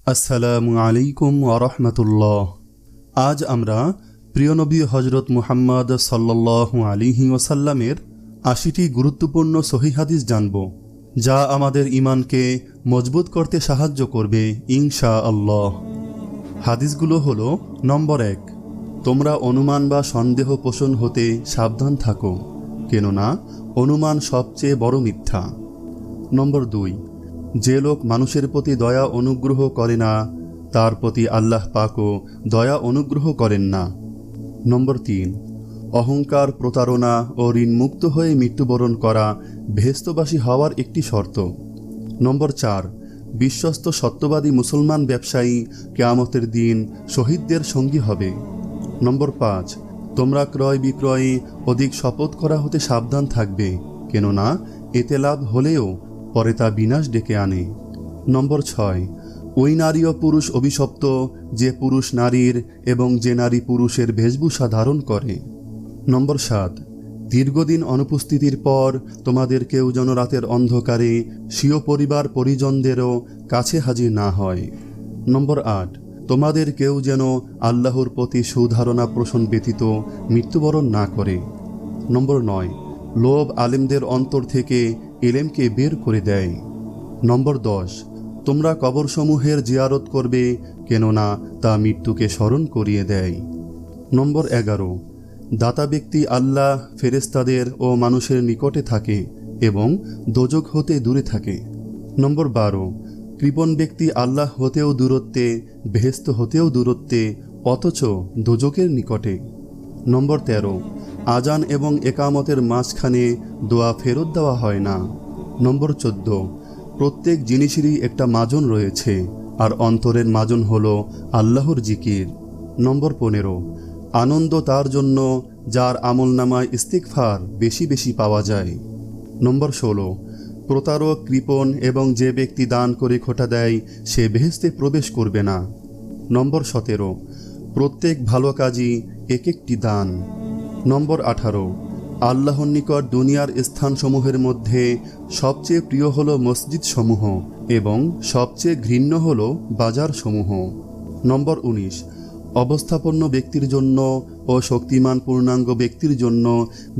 আসসালামু আলাইকুম ওরহমতুল্লাহ। আজ আমরা প্রিয় নবী হজরত মুহাম্মদ সাল্লাল্লাহু আলাইহি ওয়াসাল্লামের ৮০টি গুরুত্বপূর্ণ সহিহ হাদিস জানব, যা আমাদের ঈমানকে মজবুত করতে সাহায্য করবে ইনশাআল্লাহ। হাদিসগুলো হলো: নম্বর ১, তোমরা অনুমান বা সন্দেহ পোষণ হতে সাবধান থাকো, কেননা অনুমান সবচেয়ে বড় মিথ্যা। নম্বর ২, যে লোক মানুষের প্রতি দয়া অনুগ্রহ করে না, তার প্রতি আল্লাহ পাকও দয়া অনুগ্রহ করেন না। নম্বর ৩, অহংকার, প্রতারণা ও ঋণমুক্ত হয়ে মৃত্যুবরণ করা বেহেশতবাসী হওয়ার একটি শর্ত। নম্বর ৪, বিশ্বস্ত সত্যবাদী মুসলমান ব্যবসায়ী কিয়ামতের দিন শহীদদের সঙ্গী হবে। নম্বর ৫, তোমরা ক্রয় বিক্রয়ে অধিক শপথ করা হতে সাবধান থাকবে, কেননা এতে লাভ হলেও পরে তা বিনাশ ডেকে আনে। নম্বর ৬, ওই নারী ও পুরুষ অভিশপ্ত যে পুরুষ নারীর এবং যে নারী পুরুষের বেশভূষা ধারণ করে। নম্বর ৭, দীর্ঘদিন অনুপস্থিতির পর তোমাদের কেউ যেন রাতের অন্ধকারে স্বীয় পরিবার পরিজনদেরও কাছে হাজির না হয়। নম্বর ৮, তোমাদের কেউ যেন আল্লাহর প্রতি সুধারণা পোষণ ব্যতীত মৃত্যুবরণ না করে। নম্বর ৯, লোভ আলেমদের অন্তর থেকে ইলমকে বের করে দেয়। নম্বর ১০, তোমরা কবরসমূহের জিয়ারত করবে, কেননা তা মৃত্যুকে স্মরণ করিয়ে দেয়। নম্বর ১১, দাতা ব্যক্তি আল্লাহ, ফেরেশতাদের ও মানুষের নিকটে থাকে এবং দোজখ হতে দূরে থাকে। নম্বর ১২, কৃপণ ব্যক্তি আল্লাহ হতেও দূরত্বে, বেহেশত হতেও দূরত্বে, অথচ দোজখের নিকটে। নম্বর ১৩, আজান এবং একামতের মাঝখানে দোয়া ফেরত দেওয়া হয় না। নম্বর ১৪, প্রত্যেক জিনিসেরই একটা মাজন রয়েছে, আর অন্তরের মাজন হল আল্লাহর জিকির। নম্বর ১৫, আনন্দ তার জন্য যার আমলনামায় ইস্তিগফার বেশি বেশি পাওয়া যায়। নম্বর ১৬, প্রতারক, কৃপণ এবং যে ব্যক্তি দান করে খোটা দেয় সে বেহেশতে প্রবেশ করবে না। নম্বর ১৭, প্রত্যেক ভালো কাজই এক একটি দান। নম্বর ১৮, আল্লাহর নিকট দুনিয়ার স্থানসমূহের মধ্যে সবচেয়ে প্রিয় হল মসজিদ সমূহ এবং সবচেয়ে ঘৃণ্য হল বাজার সমূহ। নম্বর ১৯, অবস্থাপন্ন ব্যক্তির জন্য ও শক্তিমান পূর্ণাঙ্গ ব্যক্তির জন্য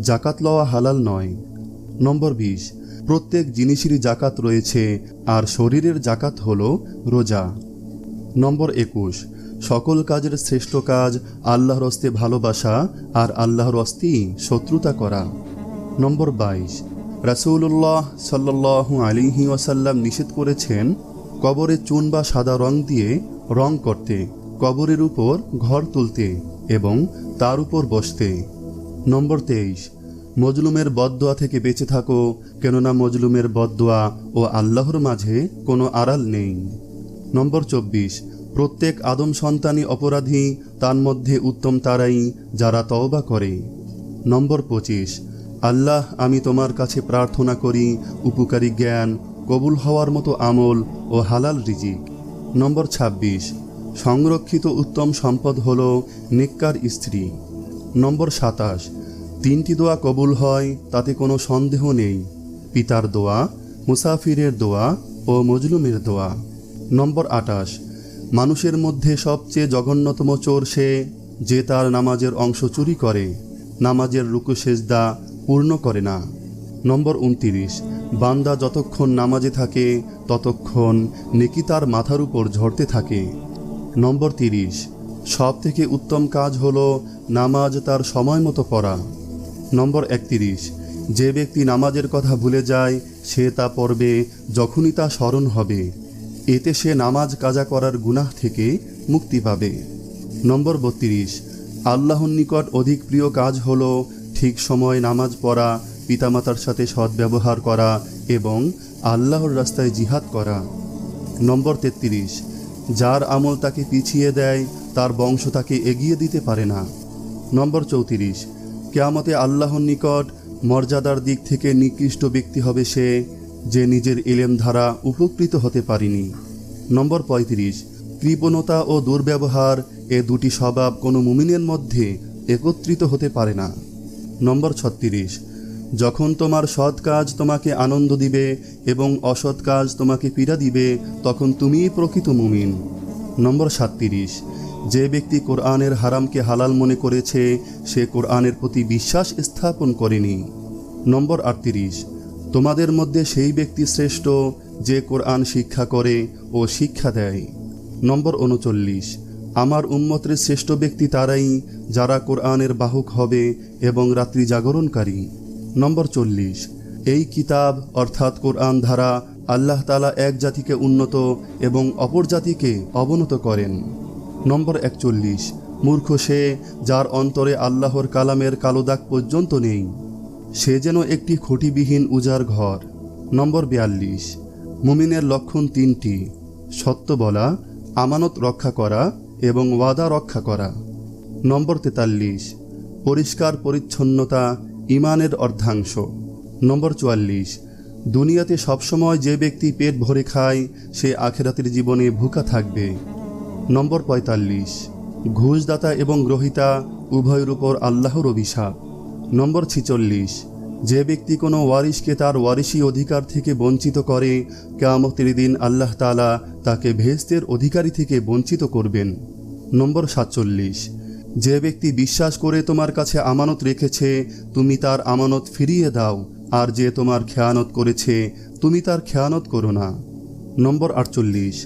জাকাত লওয়া হালাল নয়। নম্বর ২০, প্রত্যেক জিনিসেরই জাকাত রয়েছে, আর শরীরের জাকাত হল রোজা। নম্বর ২১, সকল কাজের শ্রেষ্ঠ কাজ আল্লাহর হস্তে ভালোবাসা আর আল্লাহর হস্তেই শত্রুতা করা। নম্বর ২২, রাসূলুল্লাহ সাল্লাল্লাহু আলাইহি ওয়াসাল্লাম নিষেধ করেছেন কবরে চুন বা সাদা রং দিয়ে রং করতে, কবরের উপর ঘর তুলতে এবং তার উপর বসতে। নম্বর ২৩, মজলুমের বদদোয়া থেকে বেঁচে থাকো, কেননা মজলুমের বদদোয়া ও আল্লাহর মাঝে কোনো আড়াল নেই। নম্বর ২৪, প্রত্যেক আদম সন্তানই অপরাধী, তার মধ্যে উত্তম তারাই যারা তওবা করে। নম্বর ২৫, আল্লাহ, আমি তোমার কাছে প্রার্থনা করি উপকারী জ্ঞান, কবুল হওয়ার মতো আমল ও হালাল রিজিক। নম্বর ২৬, সংরক্ষিত উত্তম সম্পদ হল নেককার স্ত্রী। নম্বর ২৭, ৩টি দোয়া কবুল হয় তাতে কোনো সন্দেহ নেই: পিতার দোয়া, মুসাফিরের দোয়া ও মজলুমের দোয়া। নম্বর ২৮, মানুষের মধ্যে সবচেয়ে জঘন্যতম চোর সে যে তার নামাজের অংশ চুরি করে, নামাজের রুকু সেজদা পূর্ণ করে না। নম্বর ২৯, বান্দা যতক্ষণ নামাজে থাকে ততক্ষণ নেকি তার মাথার উপর ঝরতে থাকে। নম্বর ৩০, সব থেকে উত্তম কাজ হল নামাজ তার সময় মতো পড়া। নম্বর ৩১, যে ব্যক্তি নামাজের কথা ভুলে যায় সে তা পড়বে যখনই তা স্মরণ হবে, এতে সে নামাজ কাজা করার গুনাহ থেকে মুক্তি পাবে। নম্বর ৩২, আল্লাহর নিকট অধিক প্রিয় কাজ হল ঠিক সময় নামাজ পড়া, পিতামাতার সাথে সদ্ব্যবহার করা এবং আল্লাহর রাস্তায় জিহাদ করা। নম্বর ৩৩, যার আমল তাকে পিছিয়ে দেয় তার বংশ তাকে এগিয়ে দিতে পারে না। নম্বর ৩৪, কিয়ামতে আল্লাহর নিকট মর্যাদার দিক থেকে নিকৃষ্ট ব্যক্তি হবে সে যে নিজের ইলম দ্বারা উপকৃত হতে পারেনি। নম্বর ৩৫, কৃপণতা ও দুর্ব্যবহার এ দুটি স্বভাব কোনো মুমিনের মধ্যে একত্রিত হতে পারে না। নম্বর ৩৬, যখন তোমার সৎ কাজ তোমাকে আনন্দ দিবে এবং অসৎ কাজ তোমাকে পীড়া দিবে, তখন তুমিই প্রকৃত মুমিন। নম্বর 37, যে ব্যক্তি কোরআনের হারামকে হালাল মনে করেছে সে কোরআনের প্রতি বিশ্বাস স্থাপন করেনি। নম্বর 38, তোমাদের মধ্যে সেই ব্যক্তি শ্রেষ্ঠ যে কোরআন শিক্ষা করে ও শিক্ষা দেয়। নম্বর 39, আমার উম্মতের শ্রেষ্ঠ ব্যক্তি তারাই যারা কোরআনের বাহক হবে এবং রাত্রি জাগরণকারী। নম্বর 40, এই কিতাব অর্থাৎ কোরআন দ্বারা আল্লাহ তাআলা এক জাতিকে উন্নত এবং অপর জাতিকে অবনত করেন। নম্বর 41, মূর্খ সে যার অন্তরে আল্লাহর কালামের কালো দাগ পর্যন্ত নেই, সে যেন একটি খুঁটিবিহীন উজাড় ঘর। নম্বর 42, মুমিনের লক্ষণ 3টি: সত্য বলা, আমানত রক্ষা করা এবং ওয়াদা রক্ষা করা। নম্বর 43, পরিষ্কার পরিচ্ছন্নতা ঈমানের অর্ধাংশ। নম্বর 44, দুনিয়াতে সবসময় যে ব্যক্তি পেট ভরে খায় সে আখিরাতের জীবনে ভুকা থাকবে। নম্বর 45, ঘুষদাতা এবং গ্রহীতা উভয়ের উপর আল্লাহর অভিশাপ। নম্বর 46, যে ব্যক্তি কোনো ওয়ারিশকে তার ওয়ারিশি অধিকার থেকে বঞ্চিত করে, কিয়ামতের দিন আল্লাহ তাআলা তাকে বেহেশতের অধিকারী থেকে বঞ্চিত করবেন। নম্বর 47, যে ব্যক্তি বিশ্বাস করে তোমার কাছে আমানত রেখেছে তুমি তার আমানত ফিরিয়ে দাও, আর যে তোমার খেয়ানত করেছে তুমি তার খেয়ানত করো না। নম্বর 48,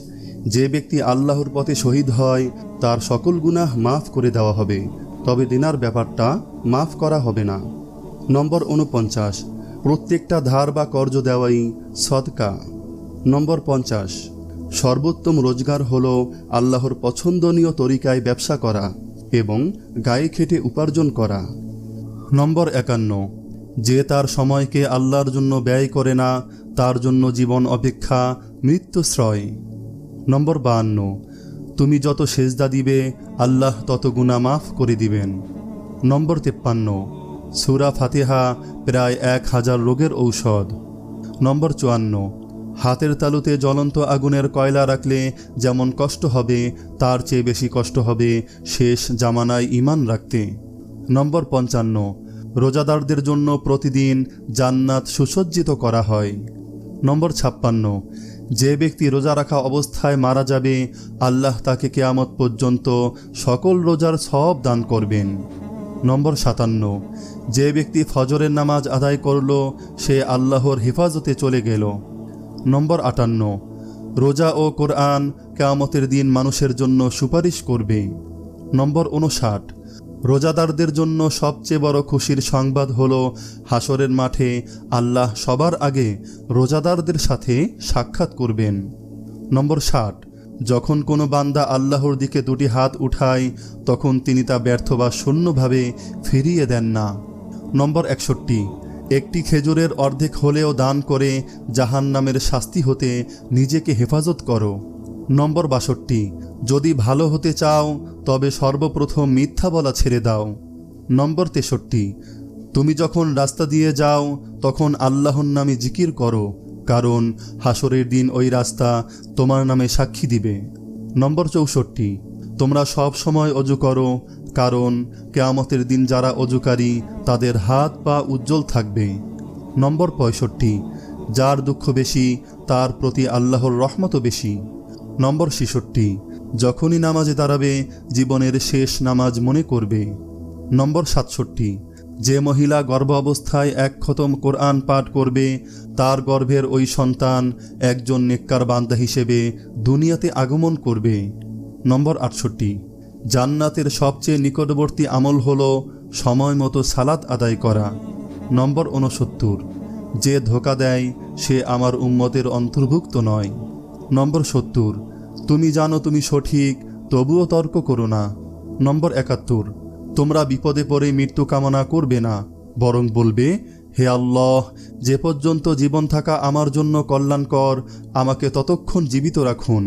যে ব্যক্তি আল্লাহর পথে শহীদ হয় তার সকল গুনাহ মাফ করে দেওয়া হবে, তবে দিনার ব্যাপারটা মাফ করা হবে না। নম্বর 49, প্রত্যেকটা ধার বা কর্জ দেওয়াই সদকা। নম্বর 50, সর্বোত্তম রোজগার হল আল্লাহর পছন্দনীয় তরিকায় ব্যবসা করা এবং গায়ে খেটে উপার্জন করা। নম্বর 51, যে তার সময়কে আল্লাহর জন্য ব্যয় করে না তার জন্য জীবন অপেক্ষা মৃত্যুশ্রয়। নম্বর 52, তুমি যত সেজদা দিবে আল্লাহ তত গুনাহ মাফ করে দিবেন। নম্বর 53, সূরা ফাতিহা প্রায় 1000 রোগের ঔষধ। নম্বর 54, হাতের তালুতে জ্বলন্ত আগুনের কয়লা রাখলে যেমন কষ্ট হবে তার চেয়ে বেশি কষ্ট হবে শেষ জামানায় ঈমান রাখতে। নম্বর 55, রোজাদারদের জন্য প্রতিদিন জান্নাত সুসজ্জিত করা হয়। নম্বর 56, যে ব্যক্তি রোজা রাখা অবস্থায় মারা যাবে আল্লাহ তাকে কিয়ামত পর্যন্ত সকল রোজার সওয়াব দান করবেন। নম্বর 57, যে ব্যক্তি ফজরের নামাজ আদায় করল সে আল্লাহর হেফাজতে চলে গেল। নম্বর 58, রোজা ও কোরআন কিয়ামতের দিন মানুষের জন্য সুপারিশ করবে। নম্বর 59, রোজাদারদের জন্য সবচেয়ে বড় খুশির সংবাদ হল হাসরের মাঠে আল্লাহ সবার আগে রোজাদারদের সাথে সাক্ষাৎ করবেন। নম্বর 60, যখন কোনো বান্দা আল্লাহর দিকে দুটি হাত উঠায় তখন তিনি তা ব্যর্থ বা শূন্যভাবে ফিরিয়ে দেন না। নম্বর 61, একটি খেজুরের অর্ধেক হলেও দান করে জাহান্নামের শাস্তি হতে নিজেকে হেফাজত করো। নম্বর 62, যদি ভালো হতে চাও তবে সর্বপ্রথম মিথ্যা বলা ছেড়ে দাও। নম্বর 63, তুমি যখন রাস্তা দিয়ে যাও তখন আল্লাহর নামে জিকির করো, কারণ হাসরের দিন ওই রাস্তা তোমার নামে সাক্ষী দিবে। নম্বর 64, তোমরা সব সময় অজু করো, কারণ কিয়ামতের দিন যারা অজুকারী তাদের হাত পা উজ্জ্বল থাকবে। নম্বর 65, যার দুঃখ বেশি তার প্রতি আল্লাহর রহমতও বেশি। নম্বর 66, যখনই নামাজে দাঁড়াবে জীবনের শেষ নামাজ মনে করবে। নম্বর 67, যে মহিলা গর্ভ অবস্থায় 1 খতম কোরআন পাঠ করবে তার গর্ভের ওই সন্তান একজন নেককার বান্দা হিসেবে দুনিয়াতে আগমন করবে। নম্বর 68, জান্নাতের সবচেয়ে নিকটবর্তী আমল হল সময় মতো সালাত আদায় করা। নম্বর 69, যে ধোঁকা দেয় সে আমার উম্মতের অন্তর্ভুক্ত নয়। নম্বর 70, তুমি জানো তুমি সঠিক তবুও তর্ক করো না। নম্বর 71, তোমরা বিপদে পড়ে মৃত্যু কামনা করবে না, বরং বলবে, হে আল্লাহ, যে পর্যন্ত জীবন থাকা আমার জন্য কল্যাণকর আমাকে ততক্ষণ জীবিত রাখুন,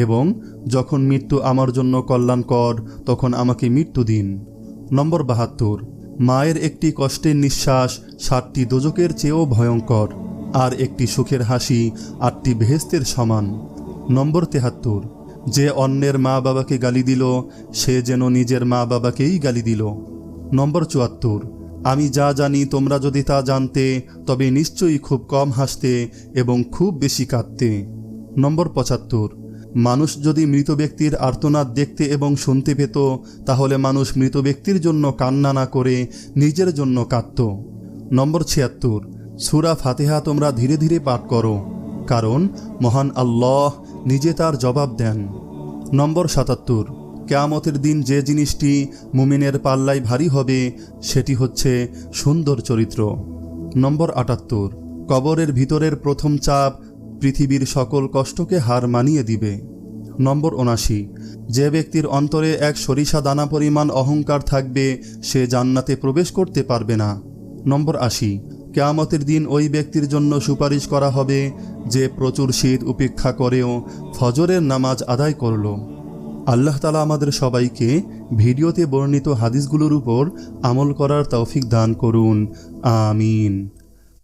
এবং যখন মৃত্যু আমার জন্য কল্যাণকর তখন আমাকে মৃত্যু দিন। নম্বর 72, মায়ের একটি কষ্টের নিঃশ্বাস 7টি দোজকের চেয়েও ভয়ঙ্কর, আর একটি সুখের হাসি 8টি বেহেশতের সমান। নম্বর 73, যে অন্যের মা বাবাকে গালি দিল সে যেন নিজের মা বাবাকেই গালি দিল। নম্বর 74, আমি যা জানি তোমরা যদি তা জানতে তবে নিশ্চয়ই খুব কম হাসতে এবং খুব বেশি কাঁদতে। নম্বর ৭৫। মানুষ যদি মৃত ব্যক্তির আর্তনাদ দেখতে এবং শুনতে পেত তাহলে মানুষ মৃত ব্যক্তির জন্য কান্না না করে নিজের জন্য কাঁদত। নম্বর ৭৬। সূরা ফাতিহা তোমরা ধীরে ধীরে পাঠ করো, কারণ মহান আল্লাহ নিজে তার জবাব দেন। নম্বর ৭৭। কিয়ামতের দিন যে জিনিসটি মুমিনের পাল্লায় ভারী হবে সেটি হচ্ছে সুন্দর চরিত্র। নম্বর ৭৮। কবরের ভিতরের প্রথম চাপ পৃথিবীর সকল কষ্টকে হার মানিয়ে দিবে। নম্বর ৭৯। যে ব্যক্তির অন্তরে এক সরিষা দানা পরিমাণ অহংকার থাকবে সে জান্নাতে প্রবেশ করতে পারবে না। নম্বর ৮০। কিয়ামতের দিন ওই ব্যক্তির জন্য সুপারিশ করা হবে যে প্রচুর শীত উপেক্ষা করেও ফজরের নামাজ আদায় করল। আল্লাহ তাআলা আমাদের সবাইকে ভিডিওতে বর্ণিত হাদিসগুলোর উপর আমল করার তৌফিক দান করুন। আমিন।